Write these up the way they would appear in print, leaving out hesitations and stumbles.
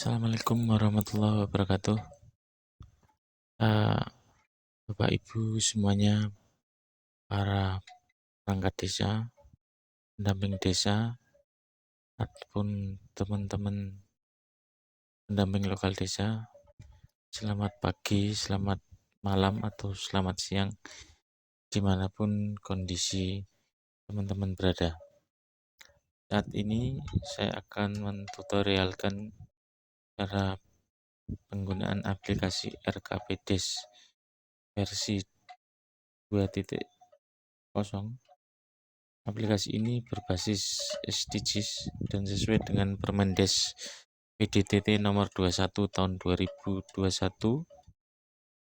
Assalamualaikum warahmatullahi wabarakatuh. Eh, Bapak Ibu semuanya, para perangkat desa, pendamping desa, ataupun teman-teman pendamping lokal desa, selamat pagi, selamat malam, atau selamat siang, dimanapun kondisi teman-teman berada. Saat ini saya akan mentutorialkan cara penggunaan aplikasi RKPDes versi 2.0. Aplikasi ini berbasis SDGs dan sesuai dengan Permendes PDTT nomor 21 tahun 2021,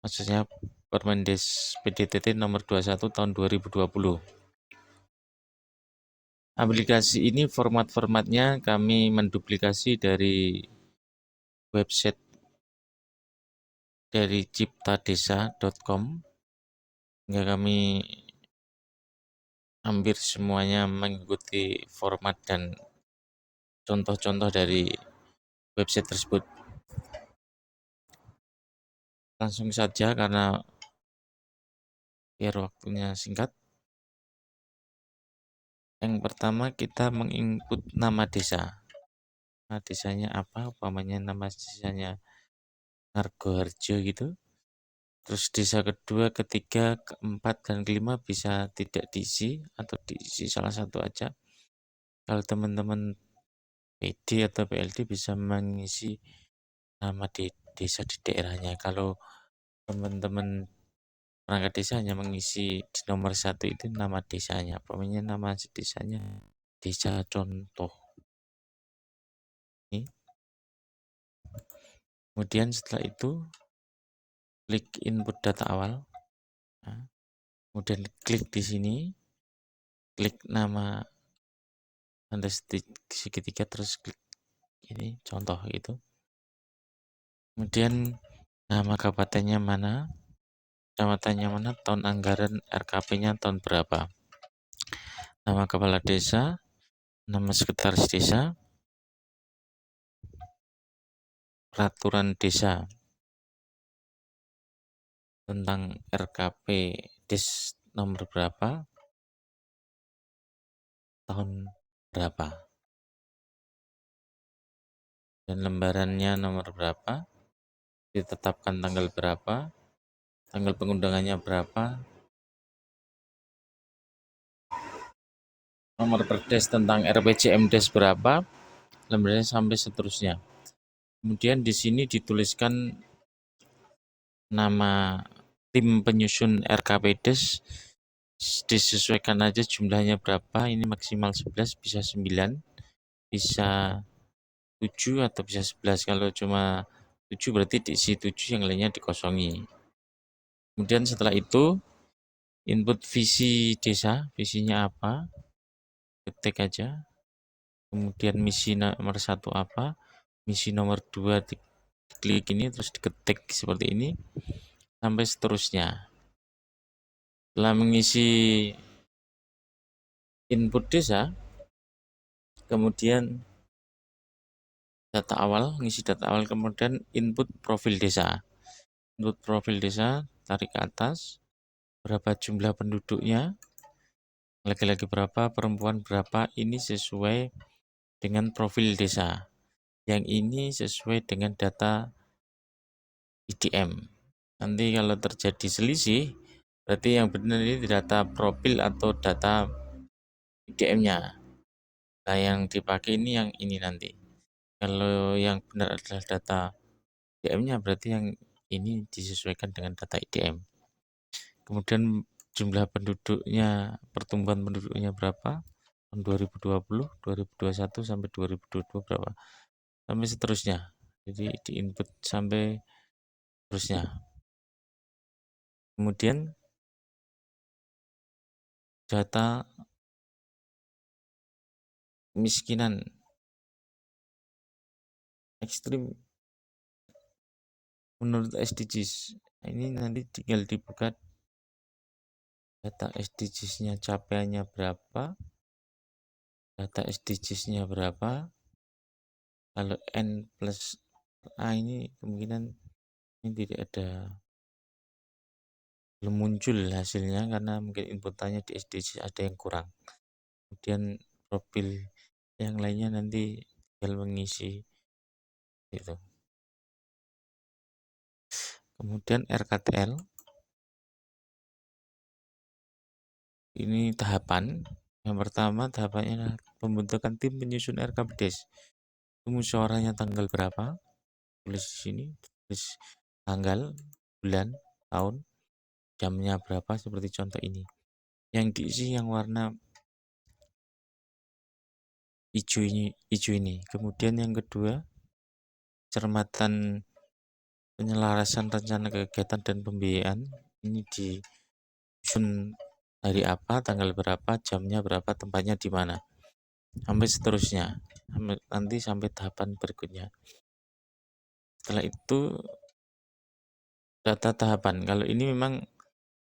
maksudnya Permendes PDTT nomor 21 tahun 2020. Aplikasi ini format-formatnya kami menduplikasi dari website dari ciptadesa.com, hingga kami hampir semuanya mengikuti format dan contoh-contoh dari website tersebut. Langsung saja karena biar waktunya singkat. Yang pertama kita menginput nama desa. Nah, desanya apa? Umpamanya nama desanya Argoharjo gitu. Terus desa kedua, ketiga, keempat, dan kelima bisa tidak diisi atau diisi salah satu aja. Kalau teman-teman PD atau PLD bisa mengisi nama di desa di daerahnya. Kalau teman-teman perangkat desa hanya mengisi di nomor satu itu nama desanya. Pokoknya nama desanya desa contoh. Ini. Kemudian setelah itu klik input data awal. Nah, kemudian klik di sini, klik nama tanda segitiga, terus klik ini contoh itu. Kemudian nama kabupatennya mana, kecamatannya mana, tahun anggaran RKP-nya tahun berapa, nama kepala desa, nama sekretaris desa, peraturan desa tentang RKP Des nomor berapa, tahun berapa, dan lembarannya nomor berapa, ditetapkan tanggal berapa, tanggal pengundangannya berapa, nomor perdes tentang RPJMdes berapa, lembarnya sampai seterusnya. Kemudian di sini dituliskan nama tim penyusun RKPDes, disesuaikan aja jumlahnya berapa, ini maksimal 11, bisa 9, bisa 7 atau bisa 11. Kalau cuma 7 berarti diisi 7, yang lainnya dikosongi. Kemudian setelah itu input visi desa, visinya apa, ketik aja. Kemudian misi nomor 1 apa, misi nomor 2 diklik ini, terus diketik seperti ini sampai seterusnya. Setelah mengisi input desa, kemudian data awal, ngisi data awal, kemudian input profil desa. Input profil desa, tarik ke atas, berapa jumlah penduduknya, laki-laki berapa, perempuan berapa, ini sesuai dengan profil desa. Yang ini sesuai dengan data IDM. Nanti kalau terjadi selisih, berarti yang benar ini data profil atau data IDM-nya. Nah, yang dipakai ini yang ini nanti. Kalau yang benar adalah data IDM-nya, berarti yang ini disesuaikan dengan data IDM. Kemudian jumlah penduduknya, pertumbuhan penduduknya berapa, tahun 2020, 2021 sampai 2022 berapa, sampai seterusnya. Jadi diinput sampai seterusnya. Kemudian data kemiskinan ekstrim menurut SDGs. Nah, ini nanti tinggal dibuka data SDGs-nya, capaiannya berapa, data SDGs-nya berapa. Kalau N plus ini kemungkinan ini tidak ada, belum muncul hasilnya karena mungkin inputannya di SDC ada yang kurang. Kemudian profil yang lainnya nanti tinggal mengisi itu. Kemudian RKTL ini tahapan. Yang pertama tahapannya adalah pembentukan tim penyusun RKPDes. Musyawarahnya tanggal berapa? Tulis di sini, tulis tanggal, bulan, tahun, jamnya berapa seperti contoh ini. Yang diisi yang warna hijau ini. Kemudian yang kedua, cermatan penyelarasan rencana kegiatan dan pembiayaan ini disusun hari apa, tanggal berapa, jamnya berapa, tempatnya di mana, sampai seterusnya, nanti sampai tahapan berikutnya. Setelah itu data tahapan. Kalau ini memang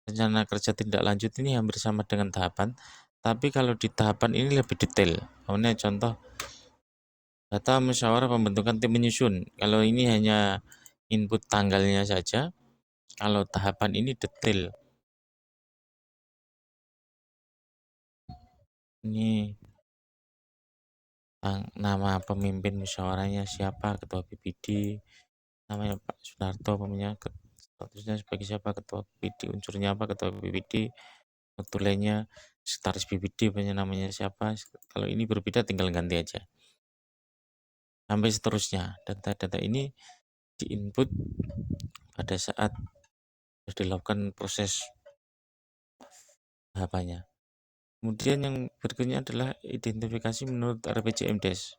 rencana kerja tindak lanjut ini hampir sama dengan tahapan, tapi kalau di tahapan ini lebih detail. Kemudian contoh data musyawarah pembentukan tim menyusun. Kalau ini hanya input tanggalnya saja, kalau tahapan ini detail. Ini nama pemimpin musyawarahnya siapa, ketua BPD, namanya Pak Sunarto, pemilihan statusnya sebagai siapa, ketua BPD, unsurnya apa, ketua BPD, notulenya, sekretaris BPD, namanya siapa. Kalau ini berbeda tinggal ganti aja. Sampai seterusnya. Data-data ini diinput pada saat dilakukan proses tahapannya. Kemudian yang berikutnya adalah identifikasi menurut RPJMDes.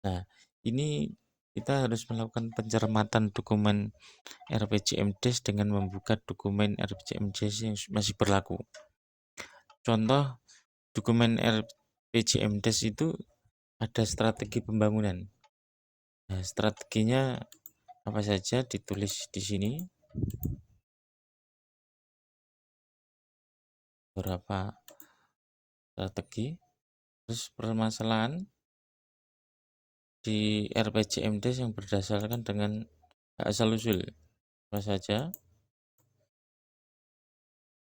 Nah, ini kita harus melakukan pencermatan dokumen RPJMDes dengan membuka dokumen RPJMDes yang masih berlaku. Contoh dokumen RPJMDes itu ada strategi pembangunan. Nah, strateginya apa saja ditulis di sini. Beberapa strategi. Terus permasalahan di RPJMDes yang berdasarkan dengan hak asal usul. Apa saja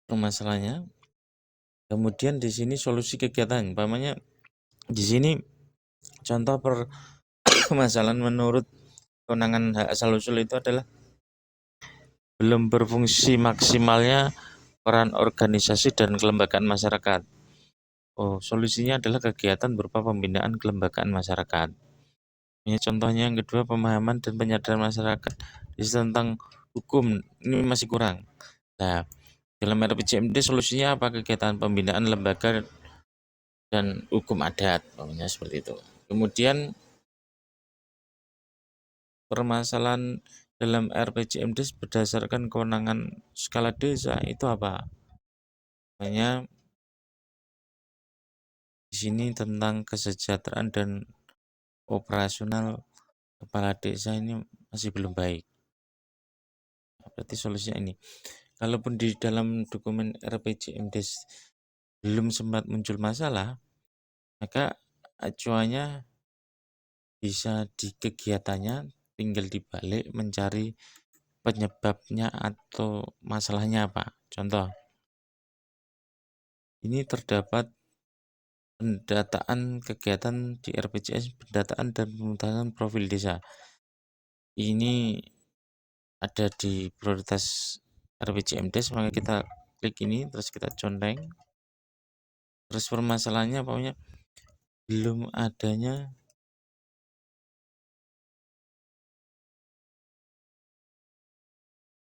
permasalahannya. Kemudian di sini solusi kegiatan. Umpamanya di sini contoh permasalahan menurut kewenangan hak asal usul itu adalah belum berfungsi maksimalnya peran organisasi dan kelembagaan masyarakat. Oh, solusinya adalah kegiatan berupa pembinaan kelembagaan masyarakat. Ini contohnya yang kedua, pemahaman dan penyadaran masyarakat tentang hukum ini masih kurang. Nah, dalam RPJMD solusinya apa? Kegiatan pembinaan lembaga dan hukum adat, namanya seperti itu. Kemudian permasalahan dalam RPJMD berdasarkan kewenangan skala desa itu apa? Namanya di sini tentang kesejahteraan dan operasional kepala desa ini masih belum baik. Berarti solusinya ini. Kalaupun di dalam dokumen RPJMDes belum sempat muncul masalah, maka acuannya bisa di kegiatannya tinggal dibalik mencari penyebabnya atau masalahnya apa. Contoh, ini terdapat pendataan kegiatan di RPJS, pendataan dan pemutaran profil desa. Ini ada di prioritas RPJMDes, maka kita klik ini, terus kita conteng. Terus permasalahannya pokoknya belum adanya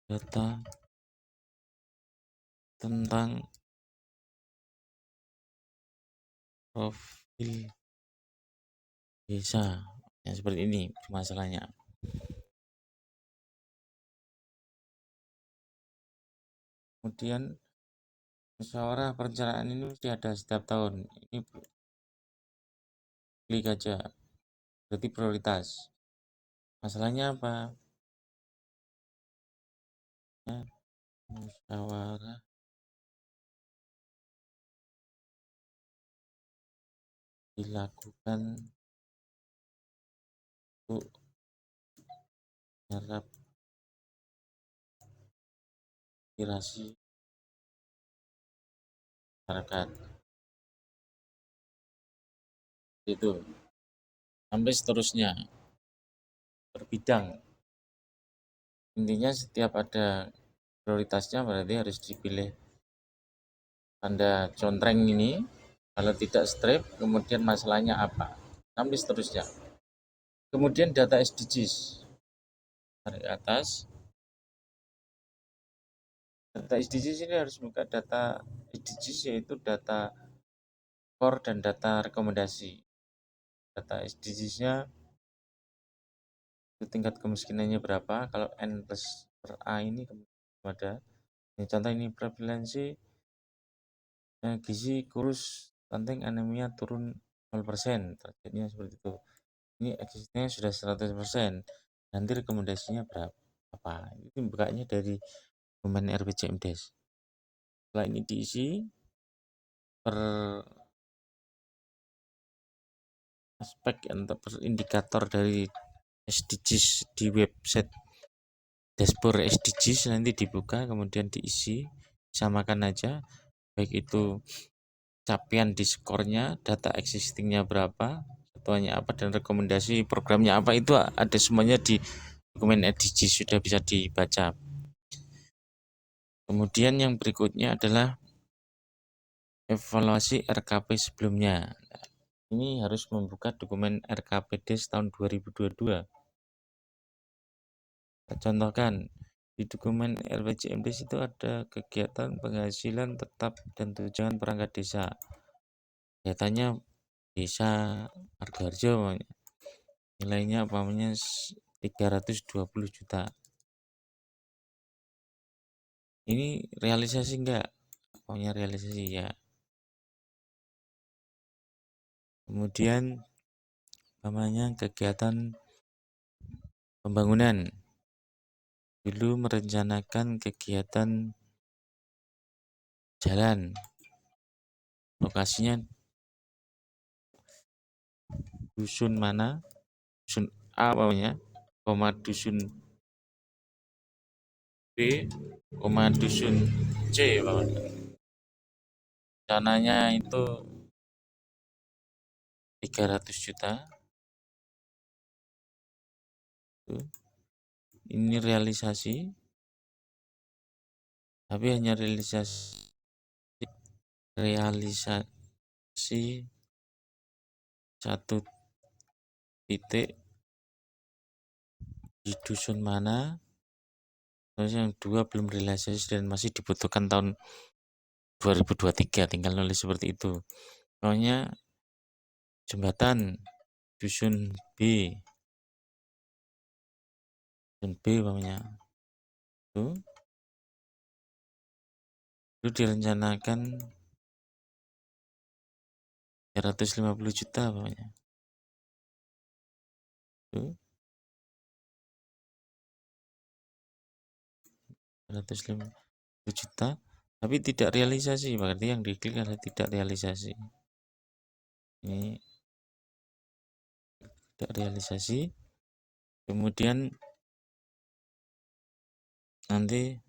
data tentang profil desa. Ya, seperti ini masalahnya. Kemudian musyawarah perencanaan ini mesti ada setiap tahun. Ini klik aja. Berarti prioritas. Masalahnya apa? Ya, musyawarah dilakukan untuk menyerap aspirasi masyarakat itu sampai seterusnya berbidang. Intinya setiap ada prioritasnya berarti harus dipilih tanda contreng ini, kalau tidak strip kemudian masalahnya apa sampai seterusnya. Kemudian data SDGs dari atas. Data SDGs ini harus buka data SDGs, yaitu data core dan data rekomendasi. Data SDGs-nya itu tingkat kemiskinannya berapa, kalau N plus per A ini ada. Ini contoh, ini prevalensi gizi kurus stunting anemia turun 0%, targetnya seperti itu. Ini eksistensinya sudah 100%, nanti rekomendasinya berapa, apa itu bukanya dari dokumen RPJMDes. Setelah ini diisi per aspek atau per indikator dari SDGs di website dashboard SDGs, nanti dibuka kemudian diisi, samakan aja, baik itu capaian di skornya, data existingnya berapa, satuannya apa, dan rekomendasi programnya apa, itu ada semuanya di dokumen SDGs, sudah bisa dibaca. Kemudian yang berikutnya adalah evaluasi RKP sebelumnya. Ini harus membuka dokumen RKPDes tahun 2022. Contohkan, di dokumen RPJMDes itu ada kegiatan penghasilan tetap dan tunjangan perangkat desa. Datanya desa Margoharjo, nilainya umpamanya 320 juta. Ini realisasi enggak? Pokoknya realisasi ya. Kemudian umpamanya kegiatan pembangunan. Dulu merencanakan kegiatan jalan, lokasinya dusun mana, dusun A pokoknya, dusun B, dusun C pokoknya. Dananya itu 300 juta. Ini realisasi, tapi hanya realisasi satu titik di dusun mana, terus yang dua belum realisasi dan masih dibutuhkan tahun 2023, tinggal nulis seperti itu. Pokoknya jembatan dusun B, pokoknya itu direncanakan 350 juta pokoknya. Itu 350 juta, tapi tidak realisasi, berarti yang diklik adalah tidak realisasi. Ini tidak realisasi. Kemudian nanti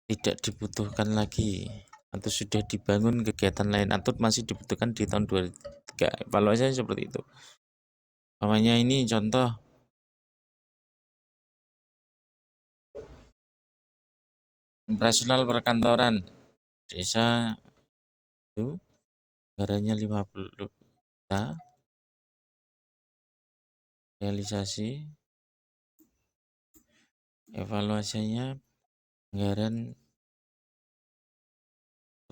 tidak dibutuhkan lagi atau sudah dibangun kegiatan lain atau masih dibutuhkan di tahun 2023. Evaluasinya seperti itu. Namanya ini contoh operasional perkantoran desa itu anggarannya 50 juta, realisasi evaluasinya anggaran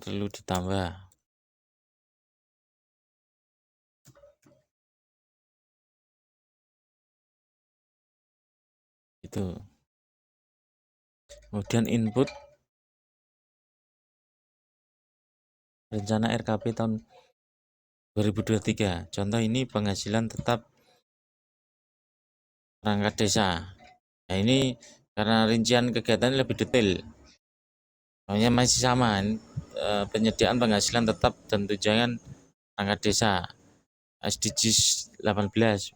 perlu ditambah. Itu. Kemudian input rencana RKP tahun 2023. Contoh ini penghasilan tetap perangkat desa. Nah, ini karena rincian kegiatan lebih detail. Namanya masih sama, penyediaan penghasilan tetap dan tunjangan perangkat desa. SDGs 18.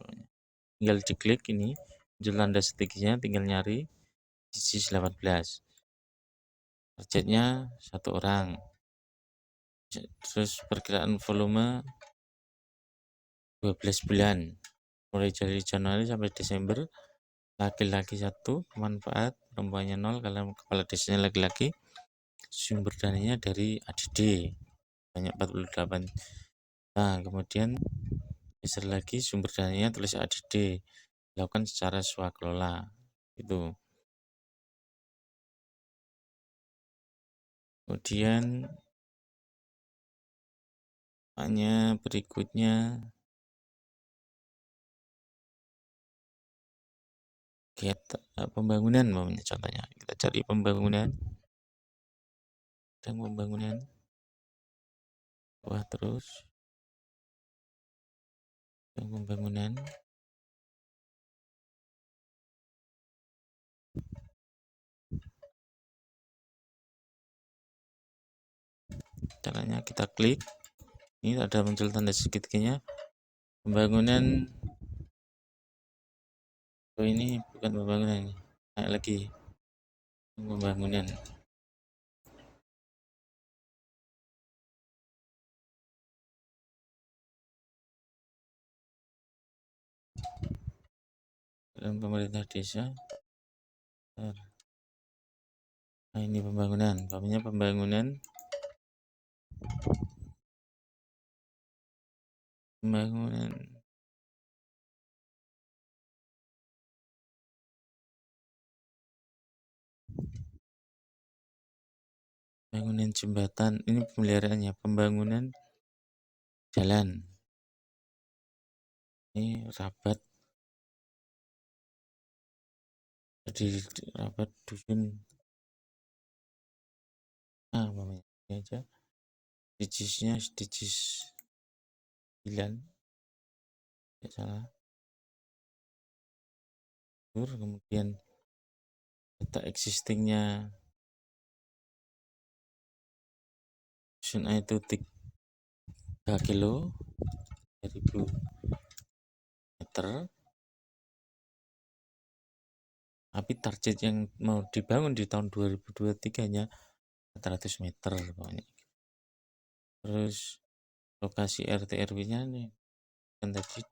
Tinggal diklik ini, muncul tanda setiknya, tinggal nyari SDGs 18. Targetnya 1 orang. Terus perkiraan volume 12 bulan. Mulai dari Januari sampai Desember. Laki-laki 1, manfaat perempuannya 0, kalau kepala desanya laki-laki. Sumber dananya dari ADD, banyak 48. Nah, kemudian geser lagi, sumber dananya tulis ADD, dilakukan secara swakelola. Itu. Kemudian hanya berikutnya pembangunan, contohnya kita cari pembangunan, dan pembangunan wah terus yang pembangunan caranya kita klik, ini ada muncul tanda segitiganya, pembangunan. Oh, ini bukan pembangunan, naik lagi pembangunan. Dalam pemerintah desa. Nah, ini pembangunan, namanya pembangunan bangunan jembatan, ini pemeliharaannya, pembangunan jalan, ini rabat, jadi rabat dusun, namanya ini aja, SDGs-nya SDGs 9, tidak salah. Kemudian data existingnya dusun A itu 3 kilo 3000 meter, tapi target yang mau dibangun di tahun 2023 nya 400 meter pokoknya. Terus lokasi RT RW-nya nih kan tadi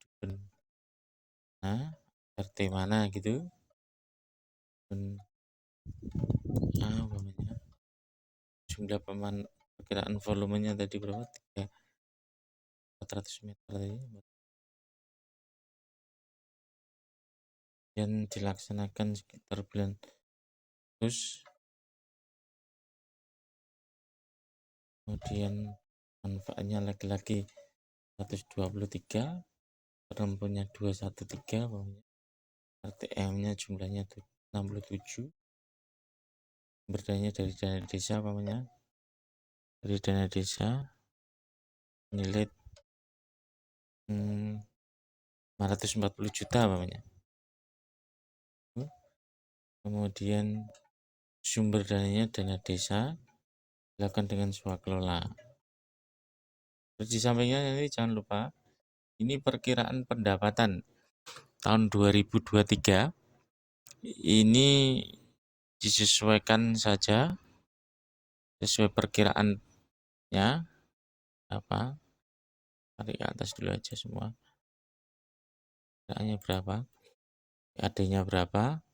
RT mana gitu, dan umpamanya jumlah perkiraan volumenya tadi berapa, 400 meter tadi, dan dilaksanakan sekitar bulan Agustus. Kemudian manfaatnya laki-laki 123, perempuannya 213, RTM-nya jumlahnya 67, berdanya dari dana desa, dari dana desa nilai 540 juta Kemudian sumber dananya dana desa, dilakukan dengan swakelola. Terus di sampingnya nanti jangan lupa, ini perkiraan pendapatan tahun 2023, ini disesuaikan saja sesuai perkiraannya apa, tarik ke atas dulu aja semua, perkiraannya berapa, AD-nya berapa,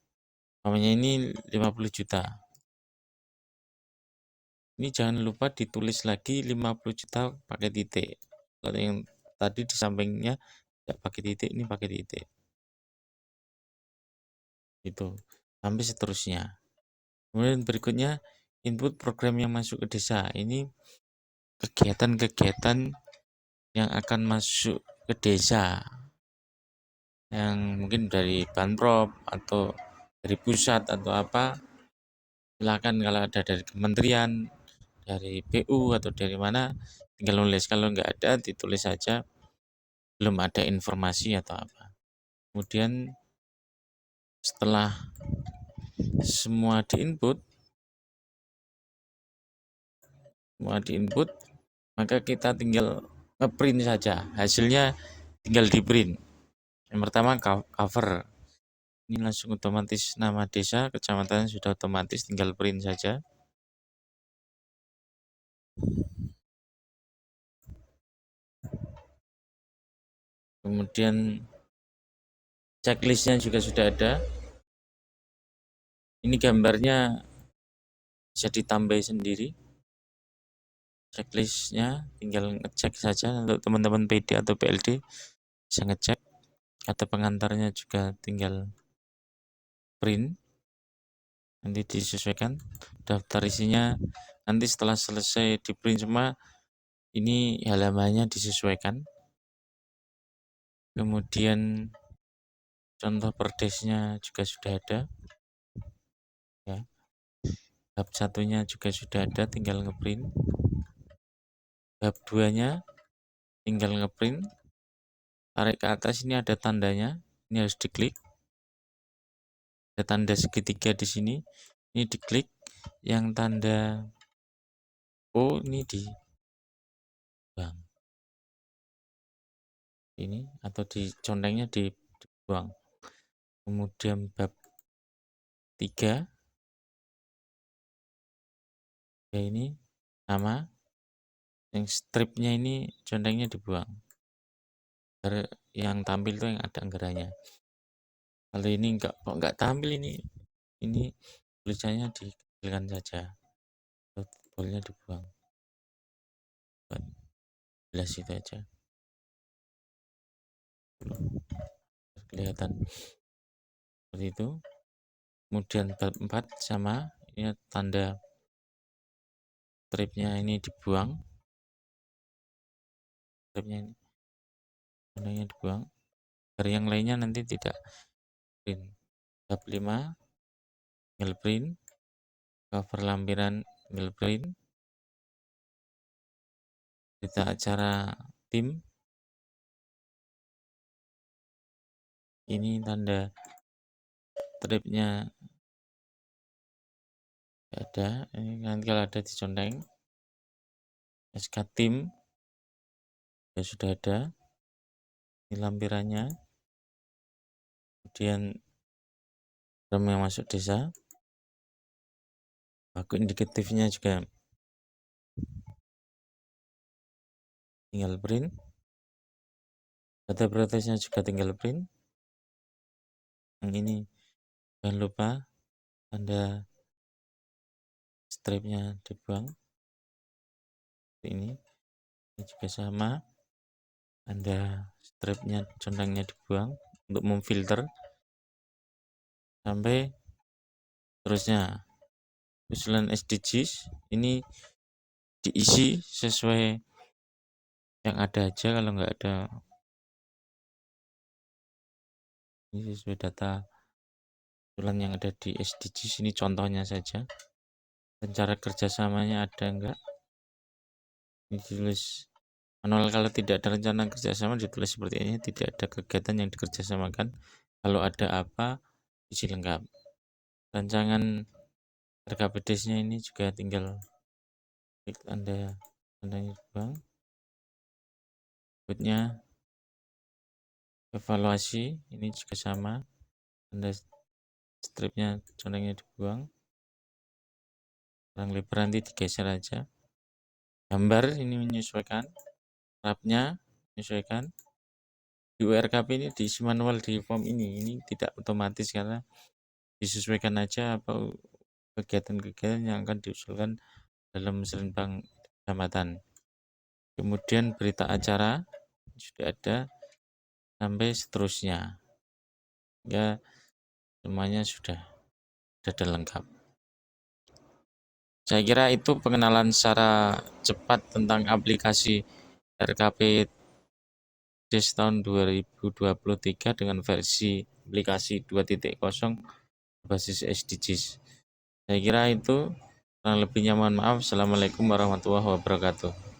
namanya ini 50 juta. Ini jangan lupa ditulis lagi 50 juta pakai titik. Kalau yang tadi di sampingnya tidak pakai titik, ini pakai titik. Itu sampai seterusnya. Kemudian berikutnya input program yang masuk ke desa. Ini kegiatan-kegiatan yang akan masuk ke desa, yang mungkin dari Banprop atau dari pusat atau apa, silakan kalau ada dari kementerian, dari PU atau dari mana, tinggal nulis. Kalau nggak ada, ditulis saja belum ada informasi atau apa. Kemudian setelah semua diinput, maka kita tinggal ngeprint saja hasilnya. tinggal di print. Yang pertama cover, ini langsung otomatis nama desa, kecamatan sudah otomatis, tinggal print saja. Kemudian checklistnya juga sudah ada. Ini gambarnya bisa ditambah sendiri. Checklistnya tinggal ngecek saja untuk teman-teman PD atau PLD bisa ngecek. Kata pengantarnya juga tinggal print, nanti disesuaikan. Daftar isinya nanti setelah selesai di print semua, ini halamannya disesuaikan. Kemudian contoh perdesnya juga sudah ada ya. Bab satunya juga sudah ada, tinggal ngeprint. Bab 2-nya tinggal ngeprint. Tarik ke atas, ini ada tandanya, ini harus diklik. Ada tanda segitiga di sini, ini diklik. Yang tanda O ini di bang ini, atau di contengnya dibuang. Kemudian bab 3 ya, ini sama, yang stripnya ini contengnya dibuang, yang tampil tuh yang ada anggarannya. Kalau ini nggak tampil, ini tulisannya dikecilkan saja, bolnya dibuang, jelas itu aja kelihatan seperti itu. Kemudian bab 4 sama, ini tanda stripnya ini dibuang, stripnya ini tandanya dibuang, dari yang lainnya nanti tidak print. Bab 5 tinggal print, cover lampiran tinggal print, berita acara tim ini tanda stripnya ada, ini nanti kalau ada di conteng. SK tim ya sudah ada, ini lampirannya. Kemudian rem yang masuk desa, baku indikatifnya juga tinggal print, data protesnya juga tinggal print. Yang ini jangan lupa tanda stripnya dibuang, ini juga sama, tanda stripnya contengnya dibuang untuk memfilter. Sampai terusnya usulan SDGs ini diisi sesuai yang ada aja, kalau nggak ada ini sesuai data usulan yang ada di SDGs, ini contohnya saja. Dan cara kerjasamanya ada enggak, ini ditulis manual. Kalau tidak ada rencana kerjasama ditulis seperti ini, tidak ada kegiatan yang dikerjasamakan. Kalau ada apa, isi lengkap. Rancangan RKPDS-nya ini juga tinggal klik tandanya bang. Berikutnya evaluasi, ini juga sama, tanda stripnya contengnya dibuang, kurang lebar nanti digeser aja. Gambar ini menyesuaikan, rapnya menyesuaikan. Di URKP ini diisi manual di form ini tidak otomatis karena disesuaikan aja apa kegiatan-kegiatan yang akan diusulkan dalam musrenbang kecamatan. Kemudian berita acara sudah ada sampai seterusnya, ya semuanya sudah lengkap. Saya kira itu pengenalan secara cepat tentang aplikasi RKP DES tahun 2023 dengan versi aplikasi 2.0 berbasis SDGs. Saya kira itu, kurang lebihnya mohon maaf. Assalamualaikum warahmatullahi wabarakatuh.